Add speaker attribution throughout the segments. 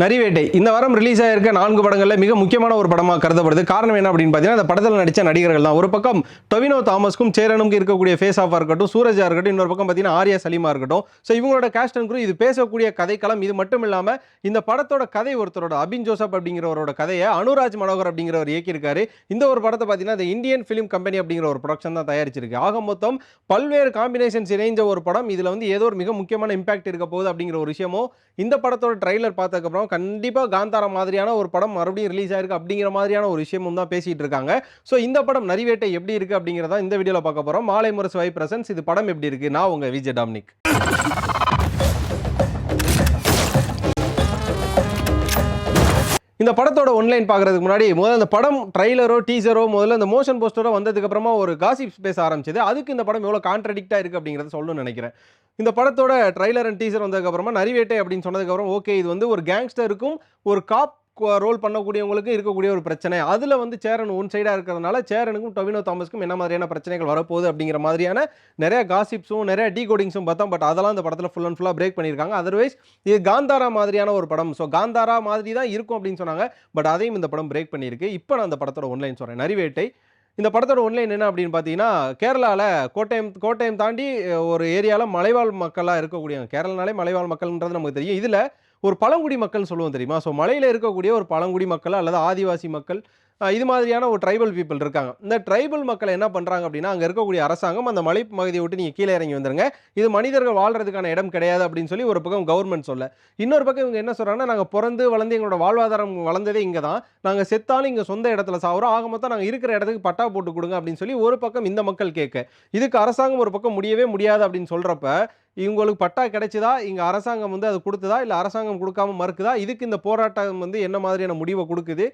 Speaker 1: நரிவேட்டை இந்த வாரம் ரிலீஸ் ஆயிருக்க 4 படங்கள்ல மிக முக்கியமான ஒரு படமாக கருதப்படுது. காரணம் என்ன அப்படின்னு பார்த்தீங்கன்னா, அந்த படத்தில் நடித்த நடிகர்கள் தான். ஒரு பக்கம் டொவினோ தாமஸ்க்கும் சேரனுக்கும் இருக்கக்கூடிய ஃபேஸ் ஆஃபாக இருக்கட்டும், சூரஜா இருக்கட்டும், இன்னொரு பக்கம் பார்த்தீங்கன்னா ஆர்யா சலீமா இருக்கட்டும். ஸோ இவங்களோட கேஸ்ட் அண்ட் க்ரூ, இது பேசக்கூடிய கதைக்களம். இது மட்டும் இல்லாமல் இந்த படத்தோட கதை ஒருத்தரோட அபின் ஜோசப் அப்படிங்கிறவரோட கதையை அனுராஜ் மனோகர் அப்படிங்கிறவர் இயக்கியிருக்காரு. இந்த ஒரு படத்தை பார்த்தீங்கன்னா இந்த இந்தியன் ஃபிலிம் கம்பெனி அப்படிங்கிற ஒரு ப்ரொடக்ஷன் தான் தயாரிச்சிருக்கு. ஆக மொத்தம் பல்வேறு காம்பினேஷன்ஸ் இணைஞ்ச ஒரு படம். இதில் வந்து ஏதோ ஒரு மிக முக்கியமான இம்பாக்ட் இருக்க போகுது அப்படிங்கிற ஒரு விஷயமோ இந்த படத்தோட ட்ரைலர் பார்த்ததுக்கப்புறம் கண்டிப்பாக காந்தாரா மாதிரியான ஒரு படம் மறுபடியும் ரிலீஸ் ஆயிருக்கு அப்படிங்கிற மாதிரியான ஒரு விஷயமும் தான் பேசிட்டு இருக்காங்க. ஸோ இந்த படம் நரிவேட்டை எப்படி இருக்கு அப்படிங்கிறத இந்த வீடியோவில் பார்க்க போகிறோம். மாலை முரசு வை பிரசன்ஸ். இது படம் எப்படி இருக்கு? நான் உங்க விஜய் டாமினிக். இந்த படத்தோட ஒன்லைன் பார்க்கறதுக்கு முன்னாடி முதல்ல இந்த படம் ட்ரைலரோ டீசரோ முதல்ல இந்த மோஷன் போஸ்டரோ வந்ததுக்கு அப்புறமா ஒரு காசிப்ஸ் பேச ஆரம்பிச்சது. அதுக்கு இந்த படம் எவ்வளோ கான்ட்ரடிக்டா இருக்கு அப்படிங்கிறத சொல்லணும்னு நினைக்கிறேன். இந்த படத்தோட ட்ரைலர் அண்ட் டீசர் வந்ததுக்கு அப்புறமா நரிவேட்டை அப்படின்னு சொன்னதுக்கு அப்புறம் ஓகே, இது வந்து ஒரு கேங்ஸ்டருக்கும் ஒரு காப் ரோல் பண்ணக்கூடியவங்களுக்கு இருக்கக்கூடிய ஒரு பிரச்சனை. அதில் வந்து சேரன் ஒன் சைடாக இருக்கிறதுனால சேரனுக்கும் டொவினோ தாமஸ்க்கும் என்ன மாதிரியான பிரச்சனைகள் வரப்போகுது அப்படிங்கிற மாதிரியான நிறைய காசிப்ஸும் நிறைய டீகோடிங்ஸும் பார்த்தோம். பட் அதெல்லாம் இந்த படத்தில் ஃபுல் அண்ட் ஃபுல்லாக பிரேக் பண்ணியிருக்காங்க. அதர்வைஸ் இது காந்தாரா மாதிரியான ஒரு படம். ஸோ காந்தாரா மாதிரி தான் இருக்கும் அப்படின்னு சொன்னாங்க. பட் அதையும் இந்த படம் பிரேக் பண்ணியிருக்கு. இப்போ நான் அந்த படத்தோட ஒன்லைன் சொல்கிறேன். நரிவேட்டை இந்த படத்தோட ஒன்லைன் என்ன அப்படின்னு பார்த்தீங்கன்னா, கேரளாவில் கோட்டயம் தாண்டி ஒரு ஏரியாவில் மலைவாழ் மக்களாக இருக்கக்கூடியவங்க. கேரளானாலே மலைவாழ் மக்கள்ன்றது நமக்கு தெரியும். இதில் ஒரு பழங்குடி மக்கள்னு சொல்லுவோம் தெரியுமா? ஸோ மலையில் இருக்கக்கூடிய ஒரு பழங்குடி மக்கள் அல்லது ஆதிவாசி மக்கள், இது மாதிரியான ஒரு ட்ரைபல் பீப்புள் இருக்காங்க. இந்த ட்ரைபல் மக்கள் என்ன பண்ணுறாங்க அப்படின்னா, அங்கே இருக்கக்கூடிய அரசாங்கம் அந்த மலை பகுதியை விட்டு நீங்கள் கீழே இறங்கி வந்துருங்க, இது மனிதர்கள் வாழ்றதுக்கான இடம் கிடையாது அப்படின்னு சொல்லி ஒரு பக்கம் கவர்மெண்ட் சொல்ல, இன்னொரு பக்கம் இவங்க என்ன சொல்கிறாங்கன்னா, நாங்கள் பிறந்து வளர்ந்து எங்களோட வாழ்வாதாரம் வளர்ந்ததே இங்கே தான், நாங்கள் செத்தாலும் இங்கே சொந்த இடத்துல சாகுறோம், ஆக மொத்தம் நாங்கள் இருக்கிற இடத்துக்கு பட்டா போட்டு கொடுங்க அப்படின்னு சொல்லி ஒரு பக்கம் இந்த மக்கள் கேட்க, இதுக்கு அரசாங்கம் ஒரு பக்கம் முடியவே முடியாது அப்படின்னு சொல்கிறப்ப, இவங்களுக்கு பட்டா கிடைச்சதா, இங்கே அரசாங்கம் வந்து அது கொடுத்ததா, இல்லை அரசாங்கம் கொடுக்காம மறுக்குதா, இதுக்கு இந்த போராட்டம் வந்து என்ன மாதிரியான முடிவை கொடுக்குது,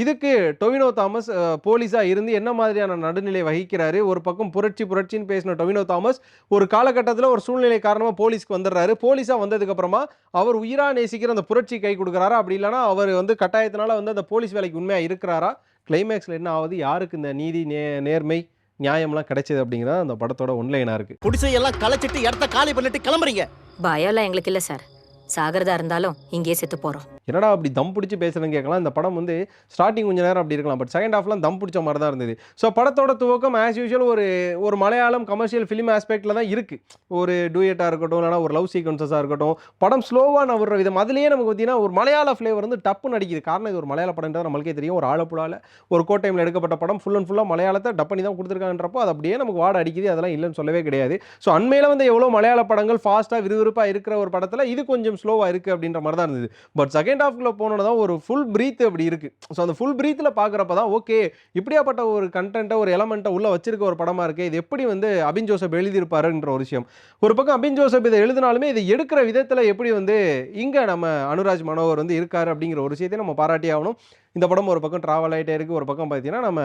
Speaker 1: இதுக்கு டொவினோ தாமஸ் போலீஸாக இருந்து என்ன மாதிரியான நடுநிலை வகிக்கிறாரு. ஒரு பக்கம் புரட்சின்னு பேசின டொவினோ தாமஸ் ஒரு காலகட்டத்தில் ஒரு சூழ்நிலை காரணமாக போலீஸ்க்கு வந்துடுறாரு. போலீஸாக வந்ததுக்கப்புறமா அவர் உயிராக நேசிக்கிற அந்த புரட்சி கை கொடுக்குறாரா, அப்படி இல்லைனா அவர் வந்து கட்டாயத்தினால வந்து அந்த போலீஸ் வேலைக்கு உண்மையாக இருக்கிறாரா, கிளைமேக்ஸில் என்ன ஆகுது, யாருக்கு இந்த நீதி நேர்மை நியாயம்லாம் கிடைச்சது அப்படிங்கிறத அந்த படத்தோட ஒன்லைனாக இருக்குது.
Speaker 2: குடிசையெல்லாம் களைச்சிட்டு இடத்த காலி பண்ணிட்டு கிளம்புறீங்க.
Speaker 3: பயம்லாம் எங்களுக்கு இல்லை சார். சாகிறதா இருந்தாலும் இங்கேயே செத்து போகிறோம்.
Speaker 1: என்னடா அப்படி தம் பிடிச்சி பேசுறதுன்னு கேட்கலாம். இந்த படம் வந்து ஸ்டார்டிங் கொஞ்சம் நேரம் அப்படி இருக்கலாம், பட் செகண்ட் ஹாஃப்லாம் தம் பிடிச்ச மாதிரி தான் இருந்தது. ஸோ படத்தோட துவக்கம் ஆஸ் யூஷுவல் ஒரு மலையாளம் கமர்ஷியல் ஃபிலிம் ஆஸ்பெக்டில் தான் இருக்குது. ஒரு டூயட்டாக இருக்கட்டும், இல்லைனா ஒரு லவ் சீக்வன்சஸாக இருக்கட்டும், படம் ஸ்லோவாக நவர்ற விதம், அதுலேயே நமக்கு பார்த்தீங்கன்னா ஒரு மலையாள ஃப்ளேவர் வந்து டப்புன்னு அடிக்குது. காரணம் இது ஒரு மலையாள படம்ன்றது நம்மளுக்கே தெரியும். ஒரு ஆலப்புழாவில் ஒரு கோட்டைமில் எடுக்கப்பட்ட படம், ஃபுல் அண்ட் ஃபுல்லாக மலையாளத்தை டப் பண்ணி தான் கொடுத்துருக்காங்கன்றப்போ அது அப்படியே நமக்கு வாட அடிக்குது. அதெல்லாம் இல்லைன்னு சொல்லவே கிடையாது. ஸோ அண்மையில் வந்து எவ்வளோ மலையாள படங்கள் ஃபாஸ்ட்டாக விறுவிறுப்பாக இருக்கிற ஒரு படத்தில் இது கொஞ்சம் ஸ்லோவாக இருக்குது அப்படின்ற மாதிரி தான் இருந்தது. பட் செகண்ட் ஹாஃப்ல போனோன்னு தான் ஒரு ஃபுல் பிரீத் அப்படி இருக்கு. ஸோ அந்த ஃபுல் பிரீத்தில் பார்க்குறப்ப தான் ஓகே, இப்படியாப்பட்ட ஒரு கண்டென்ட்டை ஒரு எலமெண்ட்டை உள்ள வச்சிருக்க ஒரு படமாக இருக்குது. இது எப்படி வந்து அபின் ஜோசப் எழுதியிருப்பாருன்ற ஒரு விஷயம். ஒரு பக்கம் அபின் ஜோசப் இதை எழுதினாலுமே இதை எடுக்கிற விதத்தில் எப்படி வந்து இங்கே நம்ம அனுராஜ் மனோகர் வந்து இருக்காரு அப்படிங்கிற ஒரு விஷயத்தை நம்ம பாராட்டி ஆகணும். இந்த படம் ஒரு பக்கம் ட்ராவல் ஆகிட்டே இருக்குது. ஒரு பக்கம் பார்த்தீங்கன்னா நம்ம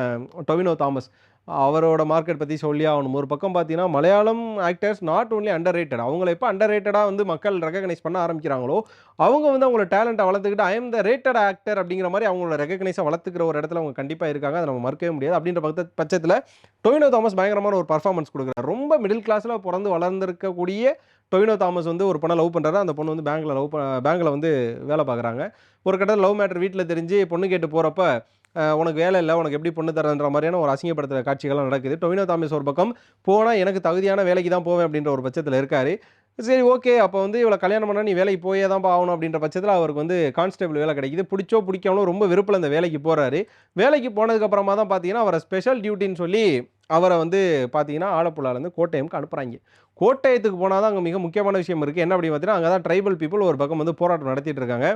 Speaker 1: டொவினோ தாமஸ் அவரோட மார்க்கெட் பற்றி சொல்லி ஆகணும். ஒரு பக்கம் பார்த்தீங்கன்னா Malayalam actors not only under rated, அவங்கள எப்போ அண்டர் ரேட்டடாக வந்து மக்கள் ரெகக்னைஸ் பண்ண ஆரம்பிக்கிறாங்களோ அவங்க வந்து அவங்களோட டேலண்ட்டை வளர்த்துக்கிட்டு I am the rated actor அப்படிங்கிற மாதிரி அவங்களோட ரெகக்னைஸை வளர்த்துக்கிற ஒரு இடத்துல அவங்க கண்டிப்பாக இருக்காங்க. அதை நம்ம மறுக்கவே முடியாது. அப்படின்ற பட்சத்தில் டொவினோ தாமஸ் பயங்கரமான ஒரு பர்ஃபார்மன்ஸ் கொடுக்குறாரு. ரொம்ப மிடில் கிளாஸில் பிறந்து வளர்ந்துருக்கக்கூடிய டொவினோ தாமஸ் வந்து ஒரு பொண்ணை லவ் பண்ணுறாரு. அந்த பொண்ணு வந்து பேங்கில் வந்து வேலை பார்க்குறாங்க. ஒரு கட்டத்தில் லவ் மேட்டர் வீட்டில் தெரிஞ்சு பொண்ணு கேட்டு போகிறப்ப உனக்கு வேலை இல்லை, உனக்கு எப்படி பொண்ணு தரன்ற மாதிரியான ஒரு அசிங்கப்படுத்துகிற காட்சிகள்லாம் நடக்குது. டொவினோ தாமஸ் ஒரு பக்கம் போனால் எனக்கு தகுதியான வேலைக்கு தான் போவேன் அப்படின்ற ஒரு பட்சத்தில் இருக்காரு. சரி ஓகே, அப்போ வந்து இவ்வளோ கல்யாணம் பண்ணால் நீ வேலைக்கு போயே தான் ஆகணும் அப்படின்ற பட்சத்தில் அவருக்கு வந்து கான்ஸ்டபிள் வேலை கிடைக்குது. பிடிச்சோ பிடிக்காமலும் ரொம்ப விருப்பில் அந்த வேலைக்கு போகிறாரு. வேலைக்கு போனதுக்கப்புறமா தான் பார்த்தீங்கன்னா அவரை ஸ்பெஷல் டியூட்டின்னு சொல்லி அவரை வந்து பார்த்தீங்கன்னா ஆலப்புழாலேருந்து கோட்டயம்க்கு அனுப்புகிறாங்க. கோட்டயத்துக்கு போனால் தான் அங்கே மிக முக்கியமான விஷயம் இருக்குது. என்ன அப்படின்னு பார்த்தீங்கன்னா, அங்கே தான் ட்ரைபல் பீப்புள் ஒரு பக்கம் வந்து போராட்டம் நடத்திட்டு இருக்காங்க.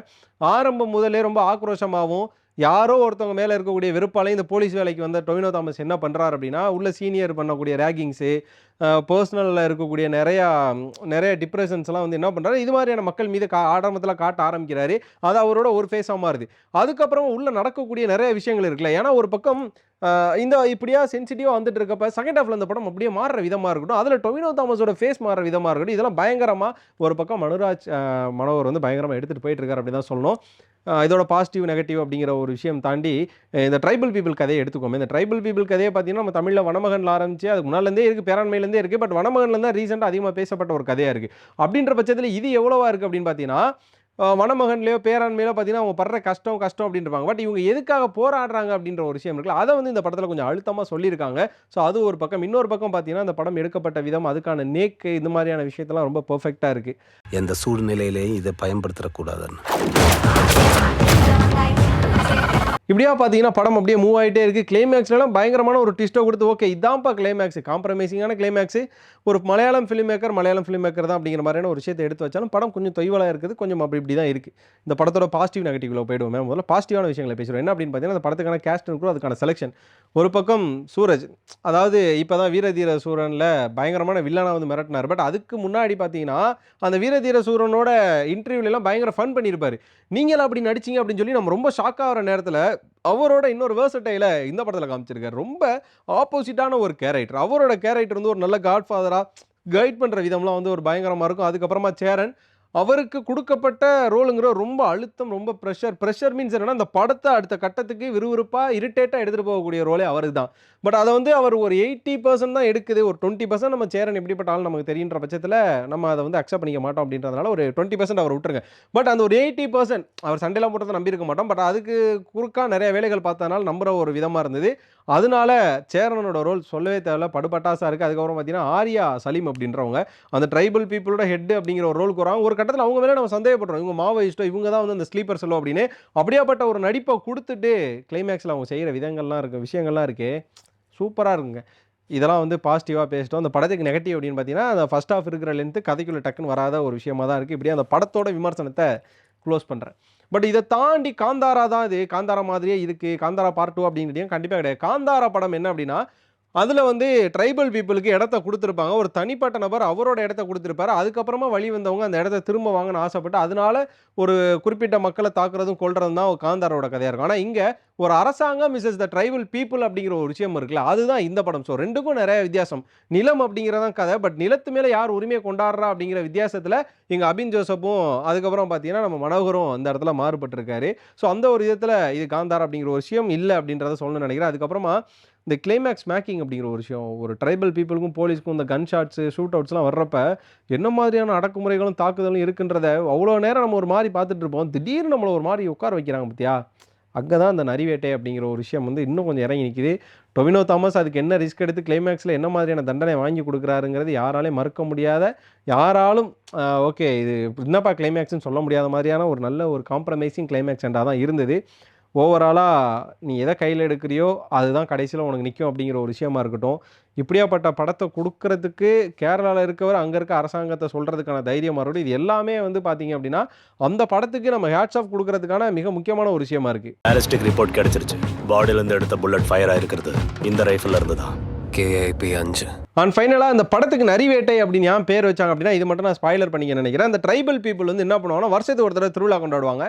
Speaker 1: ஆரம்பம் முதலே ரொம்ப ஆக்ரோஷமாகவும் யாரோ ஒருத்தவங்க மேலே இருக்கக்கூடிய வெறுப்பாலையும் இந்த போலீஸ் வேலைக்கு வந்த டொவினோ தாமஸ் என்ன பண்ணுறாரு அப்படின்னா, உள்ள சீனியர் பண்ணக்கூடிய ரேகிங்ஸு, பர்சனலில் இருக்கக்கூடிய நிறைய டிப்ரெஷன்ஸ்லாம் வந்து என்ன பண்ணுறாரு, இது மாதிரியான மக்கள் மீது ஆரம்பத்தில் காட்ட ஆரம்பிக்கிறாரு. அது அவரோட ஒரு ஃபேஸாக மாறுது. அதுக்கப்புறம் உள்ள நடக்கக்கூடிய நிறைய விஷயங்கள் இருக்குல்ல. ஏன்னா ஒரு பக்கம் இந்த இப்படியா சென்சிட்டிவாக வந்துட்டு இருக்கப்ப செகண்ட் ஹாஃப்ல இந்த படம் அப்படியே மாறுற விதமாக இருக்கட்டும், அதில் டொவினோ தாமஸோட ஃபேஸ் மாறுற விதமாக இருக்கட்டும், இதெல்லாம் பயங்கரமாக ஒரு பக்கம் அனுராஜ் மனோகர் வந்து பயங்கரமாக எடுத்துகிட்டு போயிட்டு இருக்காரு அப்படி தான் சொல்லணும். இதோட பாசிட்டிவ் நெகட்டிவ் அப்படிங்கிற ஒரு விஷயம் தாண்டி இந்த ட்ரைபல் பீப்புள் கதையை எடுத்துக்கோமே. இந்த ட்ரைபல் பீப்புள் கதையை பார்த்தீங்கன்னா நம்ம தமிழில் வனமகனில் ஆரம்பிச்சு அதுக்கு முன்னாலேருந்தே இருக்குது, பேராண்மையிலேருந்தே இருக்குது. பட் வனமகனில் தான் ரீசெண்டாக அதிகமாக பேசப்பட்ட ஒரு கதையாக இருக்குது. அப்படின்ற பட்சத்தில் இது எவ்வளோவா இருக்குது அப்படின்னு பார்த்தீங்கன்னா, மணமகன்லையோ பேராண்மையிலோ பார்த்தீங்கன்னா அவங்க படுற கஷ்டம் கஷ்டம் அப்படின்றாங்க. பட் இவங்க எதுக்காக போராடுறாங்க அப்படின்ற ஒரு விஷயம் இருக்குல்ல, அதை வந்து இந்த படத்தில் கொஞ்சம் அழுத்தமாக சொல்லியிருக்காங்க. ஸோ அது ஒரு பக்கம். இன்னொரு பக்கம் பார்த்தீங்கன்னா அந்த படம் எடுக்கப்பட்ட விதம், அதுக்கான நேக்கு, இந்த மாதிரியான விஷயத்தெல்லாம் ரொம்ப பெர்ஃபெக்டாக இருக்குது.
Speaker 4: எந்த சூழ்நிலையிலையும் இதை பயன்படுத்தக்கூடாதுன்னு.
Speaker 1: இப்படியா பார்த்தீங்கன்னா படம் அப்படியே மூவ் ஆகிட்டே இருக்குது. கிளைமேக்ஸ்லாம் பயங்கரமான ஒரு ட்விஸ்ட்டை கொடுத்து, ஓகே இதான்ப்பா கிளைமேக்ஸ், காம்ப்ரமைசிங்கான கிளைமேக்ஸ், ஒரு மலையாளம் ஃபிலிம் மேக்கர் தான் அப்படிங்கிற மாதிரியான ஒரு விஷயத்தை எடுத்து வச்சாலும் படம் கொஞ்சம் தொய்வலாக இருக்குது, கொஞ்சம் அப்படி இப்படி தான் இருக்குது. இந்த படத்தோட பாசிட்டிவ் நெகட்டிவ்ல போயிடுவோம். முதல்ல பாசிட்டிவான விஷயங்களை பேசுகிறோம். என்ன அப்படின்னு பார்த்தீங்கன்னா, அந்த படத்துக்கான கேஸ்ட் இருக்கும், அதுக்கான செலெக்ஷன். ஒரு பக்கம் சூரஜ், அதாவது இப்போ தான் வீரதீர சூரனில் பயங்கரமான வில்லனாக வந்து மிரட்டினார். பட் அதுக்கு முன்னாடி பார்த்தீங்கன்னா அந்த வீரதீர சூரனோட இன்டர்வியூலாம் பயங்கர ஃபன் பண்ணியிருப்பார். நீங்களும் அப்படி நடிச்சிங்க அப்படின்னு சொல்லி நம்ம ரொம்ப ஷாக் ஆகிற நேரத்தில் அவரோட இன்னொரு வேர்சட்டைல இந்த படத்தில் காமிச்சிருக்காரு. ரொம்ப ஆப்போசிட்டான ஒரு கேரக்டர். அவரோட கேரக்டர் வந்து ஒரு நல்ல காட்ஃபாதராக கைட் பண்ணுற விதம்லாம் வந்து ஒரு பயங்கரமாக இருக்கும். அதுக்கப்புறமா சேரன், அவருக்கு கொடுக்கப்பட்ட ரோலுங்கிற ரொம்ப அழுத்தம், ரொம்ப ப்ரெஷர் மீன்ஸ் என்னன்னா, அந்த படத்தை அடுத்த கட்டத்துக்கு விறுவிறுப்பாக இரிட்டேட்டாக எடுத்துகிட்டு போகக்கூடிய ரோலே அவருக்கு தான். பட் அதை வந்து அவர் ஒரு 80% தான் எடுக்குது. ஒரு 20% நம்ம சேரன் எப்படிப்பட்ட ஆள் நமக்கு தெரியுன்ற பட்சத்தில் நம்ம அதை வந்து அக்செப்ட் பண்ணிக்க மாட்டோம். அப்படின்றதுனால ஒரு 20% அவர் விட்டுருங்க. பட் அந்த ஒரு 80% அவர் சண்டையெல்லாம் போட்டதை நம்பியிருக்க மாட்டோம். பட் அதுக்கு குறுக்கா நிறைய வேலைகள் பார்த்ததுனால நம்புற ஒரு விதமாக இருந்தது. அதனால சேரனோட ரோல் சொல்லவே தேவையில்ல, படுபட்டாசாக இருக்குது. அதுக்கப்புறம் பார்த்தீங்கன்னா ஆர்யா சலீம் அப்படின்றவங்க அந்த ட்ரைபல் பீப்புளோட ஹெட் அப்படிங்கிற ஒரு ரோலுக்கு வராங்க. ஒரு கட்டத்தில் அவங்க மேலே நம்ம சந்தேகப்படுறோம், இவங்க மாவோயிஸ்டோ, இவங்க தான் வந்து அந்த ஸ்லீப்பர் செல்லோ அப்படின்னு. அப்படியாப்பட்ட ஒரு நடிப்பை கொடுத்துட்டு கிளைமேக்ஸில் அவங்க செய்கிற விதங்கள்லாம் இருக்குது, விஷயங்கள்லாம் இருக்கே சூப்பராக இருக்குங்க. இதெல்லாம் வந்து பாசிட்டிவாக பேசிட்டோம். அந்த படத்துக்கு நெகட்டிவ் அப்படின்னு பார்த்தீங்கன்னா, அந்த ஃபர்ஸ்ட் ஹாஃப் இருக்கிற லென்த்து கதைக்குள்ளே டக்குன்னு வராத ஒரு விஷயமா தான் இருக்குது. இப்படியே அந்த படத்தோட விமர்சனத்தை க்ளோஸ் பண்ணுறேன். பட் இதை தாண்டி காந்தாரா தான் இது, காந்தாரா மாதிரியே இருக்குது, காந்தாரா பார்ட் 2 அப்படிங்கிறது கண்டிப்பாக கிடையாது. காந்தாரா படம் என்ன அப்படின்னா, அதில் வந்து ட்ரைபல் பீப்புளுக்கு இடத்த கொடுத்துருப்பாங்க. ஒரு தனிப்பட்ட நபர் அவரோட இடத்த கொடுத்துருப்பாரு. அதுக்கப்புறமா வழி வந்தவங்க அந்த இடத்த திரும்ப வாங்கன்னு ஆசைப்பட்டு, அதனால ஒரு குறிப்பிட்ட மக்களை தாக்குறதும் கொல்றதும் தான் காந்தாரோட கதையாக இருக்கும். ஆனால் இங்கே ஒரு அரசாங்கம் மிஸ்ஸஸ் த ட்ரைபல் பீப்புள் அப்படிங்கிற ஒரு விஷயம் இருக்குல்ல, அதுதான் இந்த படம். ஸோ ரெண்டுக்கும் நிறைய வித்தியாசம். நிலம் அப்படிங்கிறதான் கதை, பட் நிலத்து மேலே யார் உரிமையை கொண்டாடுறா அப்படிங்கிற வித்தியாசத்தில் இங்கே அபின் ஜோசப்பும் அதுக்கப்புறம் பார்த்தீங்கன்னா நம்ம மனோகரும் அந்த இடத்துல மாறுபட்டிருக்காரு. ஸோ அந்த ஒரு விதத்தில் இது காந்தாரா அப்படிங்கிற ஒரு விஷயம் இல்லை அப்படின்றத சொல்லணும்னு நினைக்கிறேன். அதுக்கப்புறமா இந்த கிளைமேக்ஸ் மேக்கிங் அப்படிங்கிற ஒரு விஷயம், ஒரு ட்ரைபல் பீப்புளுக்கும் போலீஸ்க்கும் இந்த கன் ஷாட்ஸு, ஷூட் அவுட்ஸ்லாம் வர்றப்ப என்ன மாதிரியான அடக்குமுறைகளும் தாக்குதலும் இருக்குன்றத அவ்வளோ நேரம் நம்ம ஒரு மாதிரி பார்த்துட்டு இருப்போம். திடீர்னு நம்மளை ஒரு மாதிரி உட்கார வைக்கிறாங்க பார்த்தியா, அங்கே தான் அந்த நரிவேட்டை அப்படிங்கிற ஒரு விஷயம் வந்து இன்னும் கொஞ்சம் இறங்கி நிற்கிது. டொவினோ தாமஸ் அதுக்கு என்ன ரிஸ்க் எடுத்து கிளைமேக்ஸில் என்ன மாதிரியான தண்டனை வாங்கி கொடுக்குறாருங்கிறது யாராலையும் மறுக்க முடியாத, யாராலும் ஓகே இது என்னப்பா கிளைமேக்ஸ்னு சொல்ல முடியாத மாதிரியான ஒரு நல்ல ஒரு காம்ப்ரமைசிங் கிளைமேக்ஸ் எண்டாக தான் இருந்தது. ஓவராலாக நீ எதை கையில் எடுக்கிறியோ அதுதான் கடைசியில் உனக்கு நிற்கும் அப்படிங்கிற ஒரு விஷயமா இருக்கட்டும். இப்படியாப்பட்ட படத்தை கொடுக்கறதுக்கு கேரளாவில் இருக்கவர் அங்கே இருக்க அரசாங்கத்தை சொல்கிறதுக்கான தைரியமாக இருக்கட்டும், இது எல்லாமே வந்து பார்த்தீங்க அப்படின்னா அந்த படத்துக்கு நம்ம ஹேட்ஸ் ஆஃப் கொடுக்கறதுக்கான மிக முக்கியமான ஒரு விஷயமா இருக்குது.
Speaker 4: பேலிஸ்டிக் ரிப்போர்ட் கிடைச்சிருச்சு. பாடியிலேருந்து எடுத்த புல்லட் ஃபயர் ஆகிருக்கிறது இந்த ரைஃபில் இருந்து தான். KIP 5.
Speaker 1: அண்ட் ஃபைனலாக அந்த படத்துக்கு நரிவேட்டை அப்படின்னு ஏன் பேர் வச்சாங்க அப்படின்னா, இது மட்டும் நான் ஸ்பாய்லர் பண்ணிக்க நினைக்கிறேன். அந்த ட்ரைபல் பீப்புள் வந்து என்ன பண்ணுவாங்கன்னா, வருஷத்துக்கு ஒரு தடவை திருவிழா கொண்டாடுவாங்க.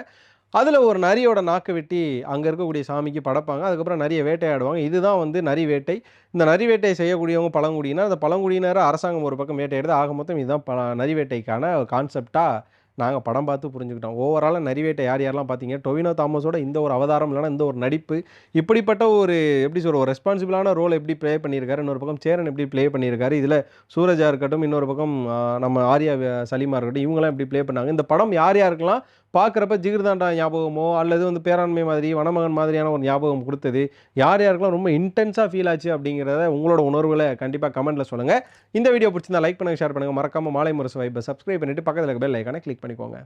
Speaker 1: அதில் ஒரு நரியோட நாக்கு வெட்டி அங்கே இருக்கக்கூடிய சாமிக்கு படைப்பாங்க. அதுக்கப்புறம் நரியை வேட்டையாடுவாங்க. இதுதான் வந்து நரி வேட்டை. இந்த நரி வேட்டையை செய்யக்கூடியவங்க பழங்குடியினர். அந்த பழங்குடியினரை அரசாங்கம் ஒரு பக்கம் வேட்டையாடுது. ஆக மொத்தம் இதுதான் நரி வேட்டைக்கான கான்செப்டாக நாங்கள் படம் பார்த்து புரிஞ்சுக்கிட்டோம். ஓவராலாக நரிவேட்டை யார் யாரெல்லாம் பார்த்தீங்க, டொவினோ தாமஸோட இந்த ஒரு அவதாரம் இல்லைனா இந்த ஒரு நடிப்பு, இப்படிப்பட்ட ஒரு எப்படி சொல்ற ஒரு ரெஸ்பான்சிபிளான ரோல் எப்படி ப்ளே பண்ணியிருக்காரு, இன்னொரு பக்கம் சேரன் எப்படி ப்ளே பண்ணியிருக்காரு, இதில் சூரஜா இருக்கட்டும், இன்னொரு பக்கம் நம்ம ஆர்யா சலீமா இருக்கட்டும், இவங்களாம் எப்படி ப்ளே பண்ணாங்க, இந்த படம் யார் யாருக்கெல்லாம் பார்க்குறப்ப ஜிகிர்தாண்டா ஞாபகமோ அல்லது வந்து பேராண்மை மாதிரி வனமகன் மாதிரியான ஒரு ஞாபகம் கொடுத்தது, யார் யாருக்கெல்லாம் ரொம்ப இன்டென்ஸாக ஃபீல் ஆச்சு அப்படிங்கிறத உங்களோட உணர்வுகளை கண்டிப்பாக கமெண்ட்டில் சொல்லுங்கள். இந்த வீடியோ பிடிச்சிருந்தா லைக் பண்ணுங்கள், ஷேர் பண்ணுங்கள். மறக்காமல் மாலை முரசு வைப்பை சப்ஸ்கிரைப் பண்ணிவிட்டு பக்கத்தில் இருக்க பெல் ஐக்கானை கிளிக் பண்ணிக்கோங்க.